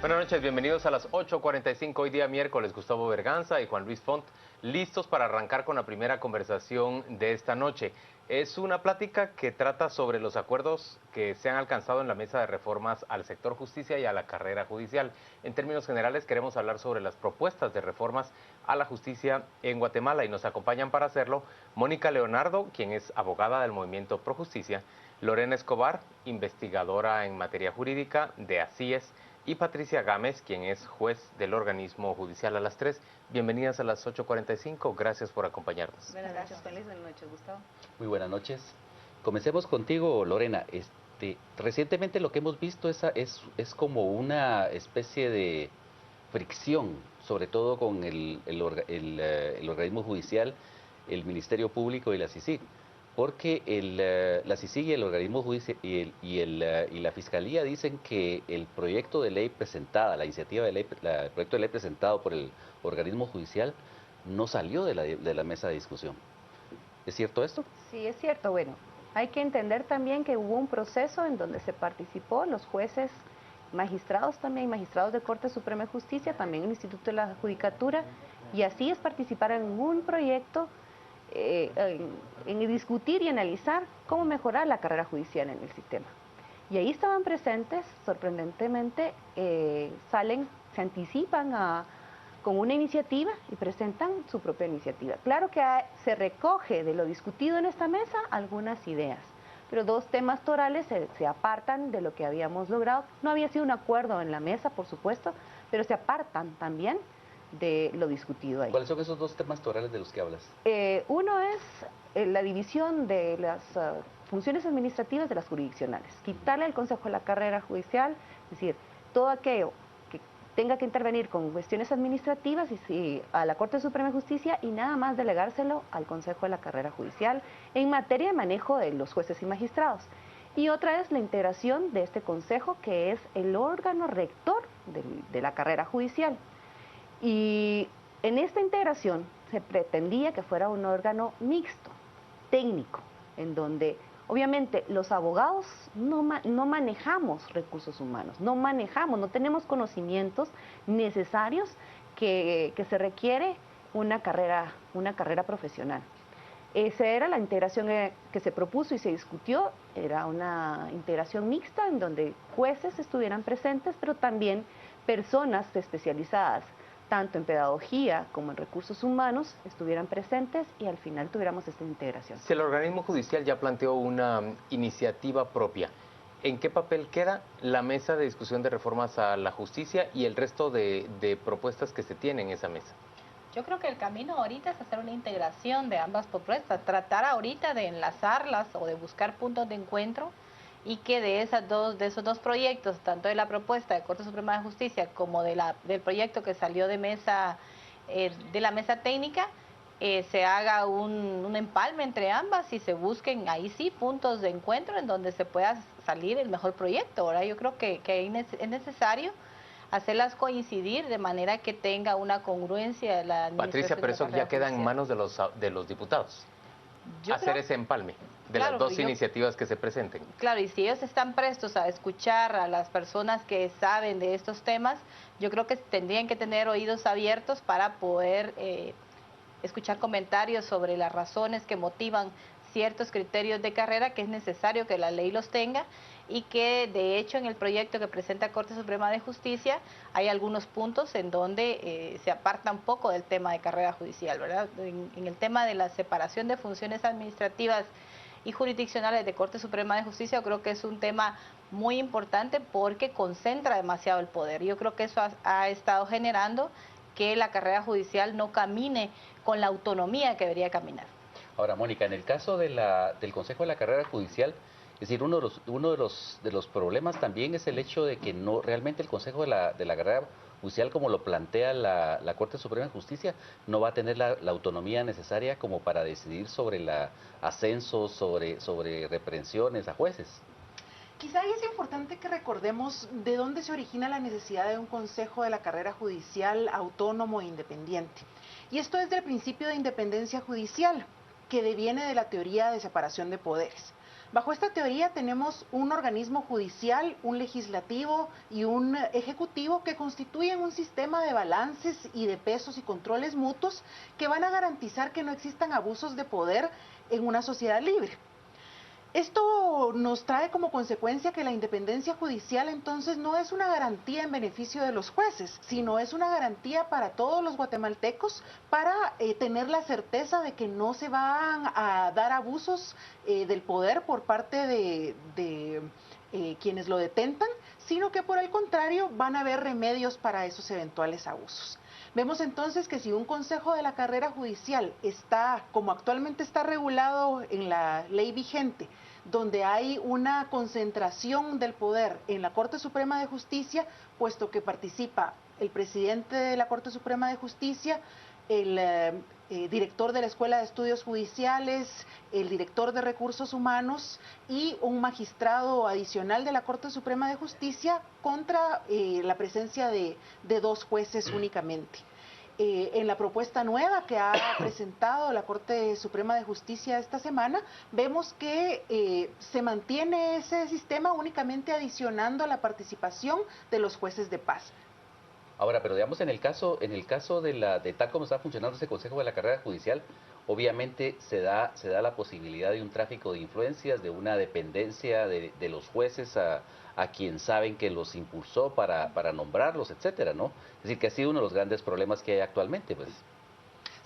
Buenas noches, bienvenidos a las 8:45, hoy día miércoles. Gustavo Berganza y Juan Luis Font, listos para arrancar con la primera conversación de esta noche. Es una plática que trata sobre los acuerdos que se han alcanzado en la mesa de reformas al sector justicia y a la carrera judicial. En términos generales, queremos hablar sobre las propuestas de reformas a la justicia en Guatemala y nos acompañan para hacerlo Mónica Leonardo, quien es abogada del Movimiento Pro Justicia, Lorena Escobar, investigadora en materia jurídica de ACIES, y Patricia Gámez, quien es juez del organismo judicial. A las 3, bienvenidas a las 8:45, gracias por acompañarnos. Buenas noches, feliz buenas noches, Gustavo. Muy buenas noches. Comencemos contigo, Lorena. Recientemente lo que hemos visto es como una especie de fricción, sobre todo con el organismo judicial, el Ministerio Público y la CICIG, porque la CICIG y el organismo judicial y la Fiscalía dicen que el proyecto de ley presentada, la iniciativa de ley, el proyecto de ley presentado por el organismo judicial no salió de la mesa de discusión. ¿Es cierto esto? Sí, es cierto. Bueno, hay que entender también que hubo un proceso en donde se participó los jueces, magistrados también, magistrados de Corte Suprema de Justicia, también el Instituto de la Judicatura, y así es participar en un proyecto en discutir y analizar cómo mejorar la carrera judicial en el sistema. Y ahí estaban presentes, sorprendentemente, se anticipan con una iniciativa y presentan su propia iniciativa. Claro que se recoge de lo discutido en esta mesa algunas ideas, pero dos temas torales se apartan de lo que habíamos logrado. No había sido un acuerdo en la mesa, por supuesto, pero se apartan también de lo discutido ahí. ¿Cuáles son esos dos temas torales de los que hablas? Uno es la división de las funciones administrativas de las jurisdiccionales, quitarle al Consejo de la Carrera Judicial, es decir, todo aquello que tenga que intervenir con cuestiones administrativas y a la Corte Suprema de Justicia y nada más delegárselo al Consejo de la Carrera Judicial en materia de manejo de los jueces y magistrados. Y otra es la integración de este consejo, que es el órgano rector de la carrera judicial. Y en esta integración se pretendía que fuera un órgano mixto, técnico, en donde obviamente los abogados no manejamos recursos humanos, no tenemos conocimientos necesarios que se requiere una carrera profesional. Esa era la integración que se propuso y se discutió, era una integración mixta en donde jueces estuvieran presentes, pero también personas especializadas tanto en pedagogía como en recursos humanos, estuvieran presentes y al final tuviéramos esta integración. Si el organismo judicial ya planteó una iniciativa propia, ¿en qué papel queda la mesa de discusión de reformas a la justicia y el resto de propuestas que se tienen en esa mesa? Yo creo que el camino ahorita es hacer una integración de ambas propuestas, tratar ahorita de enlazarlas o de buscar puntos de encuentro y que de esos dos proyectos, tanto de la propuesta de Corte Suprema de Justicia como del proyecto que salió de la mesa técnica, se haga un empalme entre ambas y se busquen ahí sí puntos de encuentro en donde se pueda salir el mejor proyecto. Ahora yo creo que es necesario hacerlas coincidir de manera que tenga una congruencia de la administración. Patricia, pero eso ya queda en manos de los diputados, hacer ese empalme de las dos iniciativas que se presenten. Claro, y si ellos están prestos a escuchar a las personas que saben de estos temas, yo creo que tendrían que tener oídos abiertos para poder escuchar comentarios sobre las razones que motivan ciertos criterios de carrera, que es necesario que la ley los tenga y que de hecho en el proyecto que presenta Corte Suprema de Justicia hay algunos puntos en donde se aparta un poco del tema de carrera judicial, ¿verdad? En el tema de la separación de funciones administrativas y jurisdiccionales de Corte Suprema de Justicia, yo creo que es un tema muy importante porque concentra demasiado el poder. Yo creo que eso ha estado generando que la carrera judicial no camine con la autonomía que debería caminar. Ahora, Mónica, en el caso del Consejo de la Carrera Judicial, es decir, uno de los problemas también es el hecho de que no realmente el Consejo de la Carrera Judicial, como lo plantea la Corte Suprema de Justicia, no va a tener la autonomía necesaria como para decidir sobre ascensos, sobre reprensiones a jueces. Quizá ahí es importante que recordemos de dónde se origina la necesidad de un Consejo de la Carrera Judicial autónomo e independiente. Y esto es del principio de independencia judicial, que deviene de la teoría de separación de poderes. Bajo esta teoría tenemos un organismo judicial, un legislativo y un ejecutivo que constituyen un sistema de balances y de pesos y controles mutuos que van a garantizar que no existan abusos de poder en una sociedad libre. Esto nos trae como consecuencia que la independencia judicial entonces no es una garantía en beneficio de los jueces, sino es una garantía para todos los guatemaltecos para tener la certeza de que no se van a dar abusos del poder por parte de quienes lo detentan, sino que por el contrario van a haber remedios para esos eventuales abusos. Vemos entonces que si un consejo de la carrera judicial está, como actualmente está regulado en la ley vigente, donde hay una concentración del poder en la Corte Suprema de Justicia, puesto que participa el presidente de la Corte Suprema de Justicia, el director de la Escuela de Estudios Judiciales, el director de Recursos Humanos y un magistrado adicional de la Corte Suprema de Justicia contra la presencia de 2 jueces únicamente. En la propuesta nueva que ha presentado la Corte Suprema de Justicia esta semana, vemos que se mantiene ese sistema únicamente adicionando la participación de los jueces de paz. Ahora, pero digamos en el caso de tal como está funcionando ese Consejo de la Carrera Judicial, obviamente se da la posibilidad de un tráfico de influencias, de una dependencia de los jueces a quien saben que los impulsó para nombrarlos, etcétera, ¿no? Es decir, que ha sido uno de los grandes problemas que hay actualmente, pues.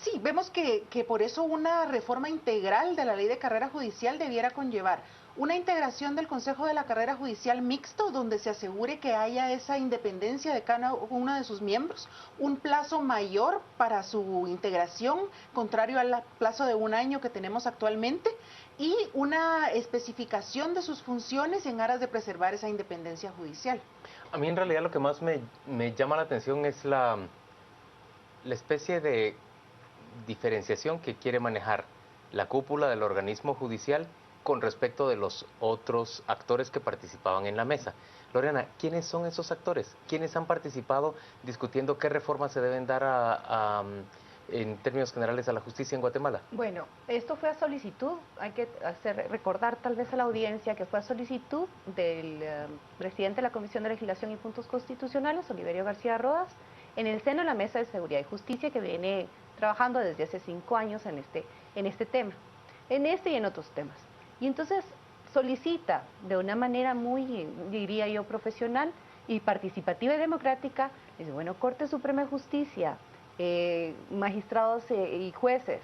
Sí, vemos que por eso una reforma integral de la ley de carrera judicial debiera conllevar una integración del Consejo de la Carrera Judicial mixto, donde se asegure que haya esa independencia de cada uno de sus miembros, un plazo mayor para su integración, contrario al plazo de 1 año que tenemos actualmente, y una especificación de sus funciones en aras de preservar esa independencia judicial. A mí en realidad lo que más me llama la atención es la especie de diferenciación que quiere manejar la cúpula del organismo judicial con respecto de los otros actores que participaban en la mesa. Lorena, ¿quiénes son esos actores? ¿Quiénes han participado discutiendo qué reformas se deben dar en términos generales a la justicia en Guatemala? Bueno, esto fue a solicitud, hay que recordar tal vez a la audiencia que fue a solicitud del presidente de la Comisión de Legislación y Puntos Constitucionales, Oliverio García Rodas, en el seno de la Mesa de Seguridad y Justicia que viene trabajando desde hace 5 años en este tema, en este y en otros temas. Y entonces solicita de una manera muy, diría yo, profesional y participativa y democrática, dice, bueno, Corte Suprema de Justicia, magistrados y jueces,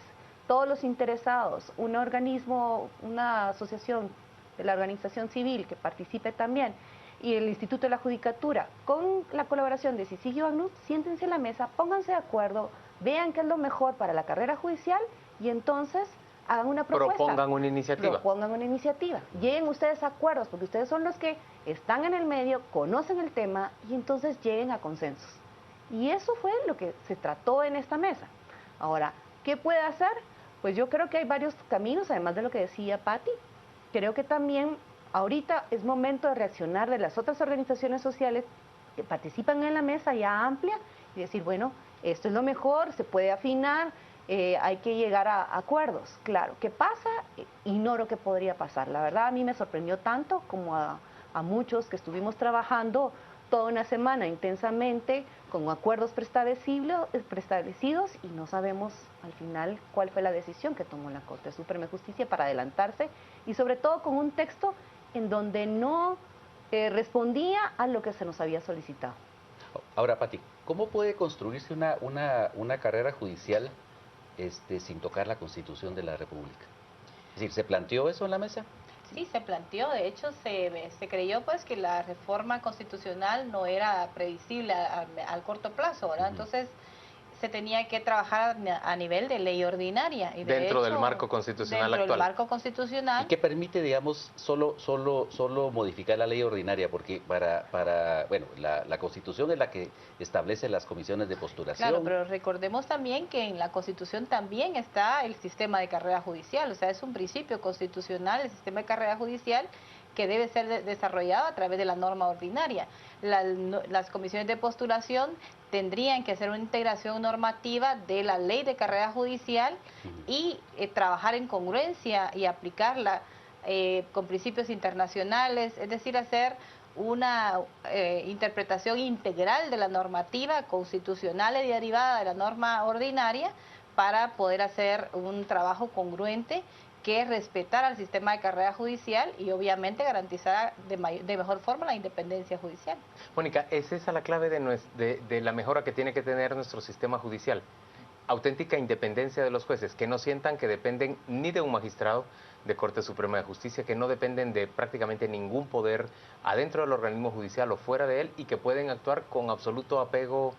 todos los interesados, un organismo, una asociación de la organización civil que participe también, y el Instituto de la Judicatura, con la colaboración de Cicillo Agnus, siéntense a la mesa, pónganse de acuerdo, vean qué es lo mejor para la carrera judicial y entonces hagan una propuesta. Propongan una iniciativa. Propongan una iniciativa. Lleguen ustedes a acuerdos, porque ustedes son los que están en el medio, conocen el tema y entonces lleguen a consensos. Y eso fue lo que se trató en esta mesa. Ahora, ¿qué puede hacer? Pues yo creo que hay varios caminos, además de lo que decía Patti. Creo que también ahorita es momento de reaccionar de las otras organizaciones sociales que participan en la mesa ya amplia y decir, bueno, esto es lo mejor, se puede afinar, hay que llegar a acuerdos. Claro, ¿qué pasa? Ignoro qué podría pasar. La verdad a mí me sorprendió tanto como a muchos que estuvimos trabajando toda una semana intensamente con acuerdos preestablecidos y no sabemos al final cuál fue la decisión que tomó la Corte Suprema de Justicia para adelantarse y sobre todo con un texto en donde no respondía a lo que se nos había solicitado. Ahora, Pati, ¿cómo puede construirse una carrera judicial sin tocar la Constitución de la República? Es decir, ¿se planteó eso en la mesa? Sí, se planteó, de hecho se creyó pues que la reforma constitucional no era previsible al corto plazo, ¿verdad? Entonces se tenía que trabajar a nivel de ley ordinaria. Y dentro del marco constitucional actual. Dentro del marco constitucional. ¿Y qué permite, digamos, solo modificar la ley ordinaria? Porque bueno, la Constitución es la que establece las comisiones de postulación. Claro, pero recordemos también que en la Constitución también está el sistema de carrera judicial, o sea, es un principio constitucional el sistema de carrera judicial que debe ser desarrollado a través de la norma ordinaria. Las comisiones de postulación tendrían que hacer una integración normativa de la ley de carrera judicial y trabajar en congruencia y aplicarla con principios internacionales, es decir, hacer una interpretación integral de la normativa constitucional y derivada de la norma ordinaria para poder hacer un trabajo congruente que respetara el sistema de carrera judicial y obviamente garantizara de mejor forma la independencia judicial. Mónica, ¿es esa la clave de la mejora que tiene que tener nuestro sistema judicial? Auténtica independencia de los jueces, que no sientan que dependen ni de un magistrado de Corte Suprema de Justicia, que no dependen de prácticamente ningún poder adentro del organismo judicial o fuera de él y que pueden actuar con absoluto apego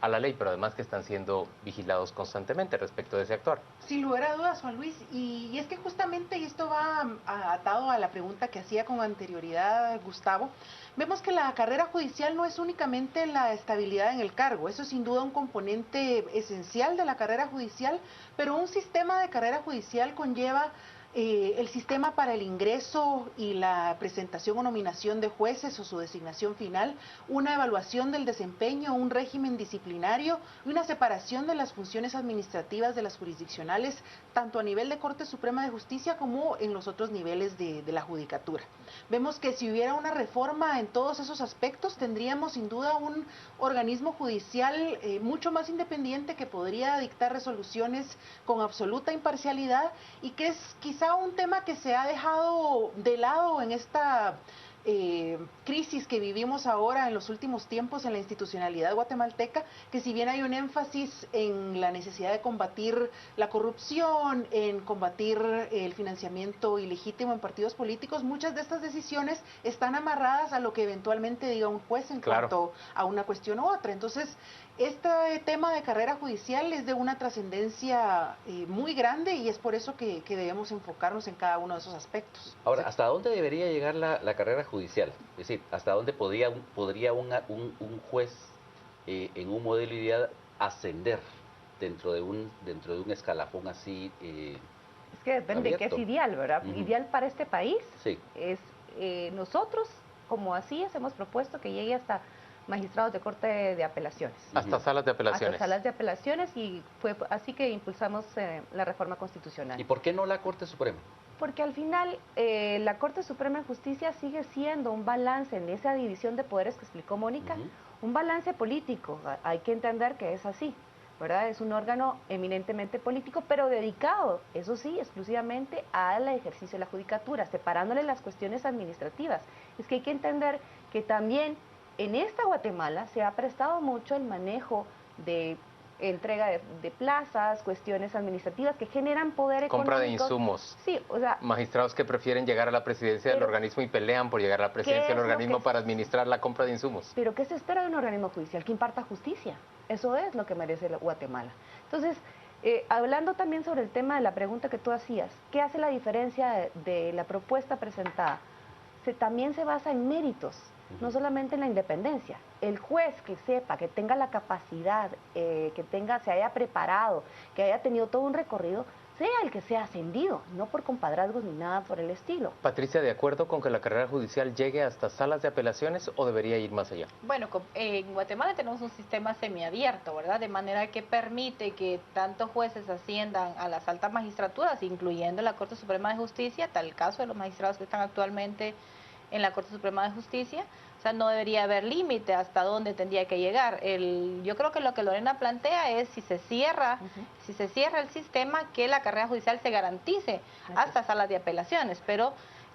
a la ley, pero además que están siendo vigilados constantemente respecto de ese actuar. Sin lugar a dudas, Juan Luis, y es que justamente, y esto va atado a la pregunta que hacía con anterioridad Gustavo, vemos que la carrera judicial no es únicamente la estabilidad en el cargo, eso es sin duda un componente esencial de la carrera judicial, pero un sistema de carrera judicial conlleva el sistema para el ingreso y la presentación o nominación de jueces o su designación final, una evaluación del desempeño, un régimen disciplinario y una separación de las funciones administrativas de las jurisdiccionales, tanto a nivel de Corte Suprema de Justicia como en los otros niveles de la judicatura. Vemos que si hubiera una reforma en todos esos aspectos, tendríamos sin duda un organismo judicial mucho más independiente que podría dictar resoluciones con absoluta imparcialidad y que es quizá un tema que se ha dejado de lado en esta crisis que vivimos ahora en los últimos tiempos en la institucionalidad guatemalteca, que si bien hay un énfasis en la necesidad de combatir la corrupción, en combatir el financiamiento ilegítimo en partidos políticos, muchas de estas decisiones están amarradas a lo que eventualmente diga un juez en cuanto a una cuestión u otra. Entonces, este tema de carrera judicial es de una trascendencia muy grande y es por eso que debemos enfocarnos en cada uno de esos aspectos. Ahora, ¿hasta dónde debería llegar la carrera judicial? Es decir, ¿hasta dónde podría un juez en un modelo ideal ascender dentro de un escalafón así Es que depende de qué es abierto? ideal, ¿verdad? Ideal para este país Sí. es nosotros, como así hemos propuesto que llegue hasta magistrados de Corte de Apelaciones. Hasta salas de apelaciones. Hasta salas de apelaciones, y fue así que impulsamos la reforma constitucional. ¿Y por qué no la Corte Suprema? Porque al final la Corte Suprema de Justicia sigue siendo un balance en esa división de poderes que explicó Mónica, un balance político. Hay que entender que es así, ¿verdad? Es un órgano eminentemente político, pero dedicado, eso sí, exclusivamente al ejercicio de la judicatura, separándole las cuestiones administrativas. Es que hay que entender que también en esta Guatemala se ha prestado mucho el manejo de entrega de plazas, cuestiones administrativas que generan poder económico. Compra de insumos. Sí, o sea, magistrados que prefieren llegar a la presidencia del organismo y pelean por llegar a la presidencia del organismo para administrar la compra de insumos. Pero ¿qué se espera de un organismo judicial? Que imparta justicia. Eso es lo que merece Guatemala. Entonces, hablando también sobre el tema de la pregunta que tú hacías, ¿qué hace la diferencia de la propuesta presentada? También se basa en méritos, no solamente en la independencia. El juez que sepa, que tenga la capacidad, se haya preparado, que haya tenido todo un recorrido, sea el que sea ascendido, no por compadrazgos ni nada por el estilo. Patricia, ¿de acuerdo con que la carrera judicial llegue hasta salas de apelaciones o debería ir más allá? Bueno, en Guatemala tenemos un sistema semiabierto, ¿verdad? De manera que permite que tantos jueces asciendan a las altas magistraturas, incluyendo la Corte Suprema de Justicia, tal caso de los magistrados que están actualmente en la Corte Suprema de Justicia. O sea, no debería haber límite hasta dónde tendría que llegar. Yo creo que lo que Lorena plantea es si se cierra el sistema, que la carrera judicial se garantice hasta salas de apelaciones, pero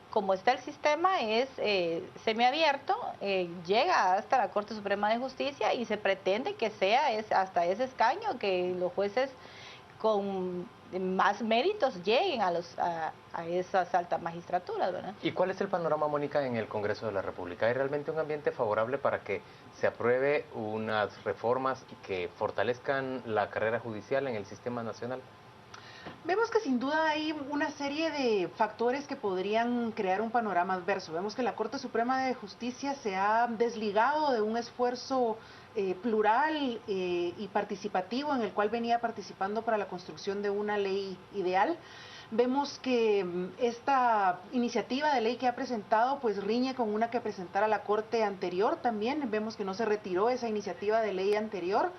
como está el sistema es semiabierto, llega hasta la Corte Suprema de Justicia y se pretende que sea hasta ese escaño que los jueces con más méritos lleguen a esas altas magistraturas, ¿verdad? ¿Y cuál es el panorama, Mónica, en el Congreso de la República? ¿Hay realmente un ambiente favorable para que se apruebe unas reformas que fortalezcan la carrera judicial en el sistema nacional? Vemos que sin duda hay una serie de factores que podrían crear un panorama adverso. Vemos que la Corte Suprema de Justicia se ha desligado de un esfuerzo plural y participativo en el cual venía participando para la construcción de una ley ideal. Vemos que esta iniciativa de ley que ha presentado pues riñe con una que presentara la Corte anterior también. Vemos que no se retiró esa iniciativa de ley anterior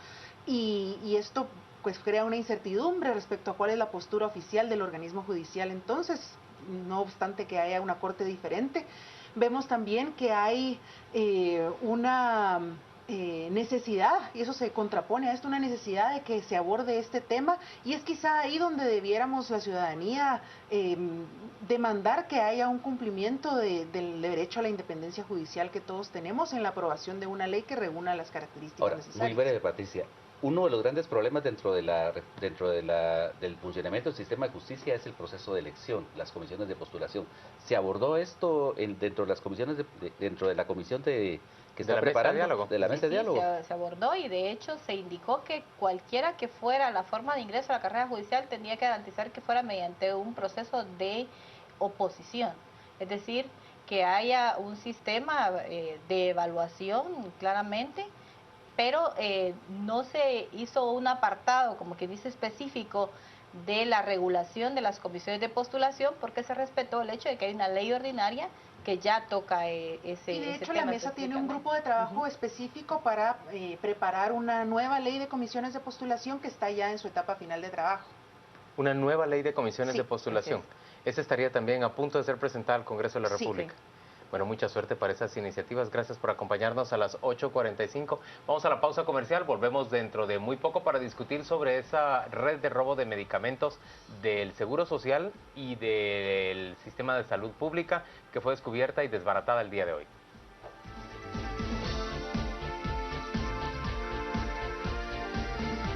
y esto pues crea una incertidumbre respecto a cuál es la postura oficial del organismo judicial. Entonces, no obstante que haya una corte diferente. Vemos también que hay una necesidad, y eso se contrapone a esto, una necesidad de que se aborde este tema, y es quizá ahí donde debiéramos la ciudadanía demandar que haya un cumplimiento del derecho a la independencia judicial que todos tenemos en la aprobación de una ley que reúna las características Ahora, necesarias. muy breve, Patricia. Uno de los grandes problemas dentro del funcionamiento del sistema de justicia es el proceso de elección, las comisiones de postulación. ¿Se abordó esto dentro de las comisiones dentro de la comisión que está preparando, de la mesa de diálogo? Se abordó, y de hecho se indicó que cualquiera que fuera la forma de ingreso a la carrera judicial tenía que garantizar que fuera mediante un proceso de oposición, es decir, que haya un sistema de evaluación claramente, pero no se hizo un apartado, como que dice, específico de la regulación de las comisiones de postulación, porque se respetó el hecho de que hay una ley ordinaria que ya toca ese Y de hecho tema la mesa tiene un grupo de trabajo específico para preparar una nueva ley de comisiones de postulación que está ya en su etapa final de trabajo. Una nueva ley de comisiones Sí, de postulación. así Esa estaría también a punto de ser presentada al Congreso de la Sí. República. Bueno, mucha suerte para esas iniciativas. Gracias por acompañarnos a las 8:45. Vamos a la pausa comercial. Volvemos dentro de muy poco para discutir sobre esa red de robo de medicamentos del Seguro Social y del Sistema de Salud Pública que fue descubierta y desbaratada el día de hoy.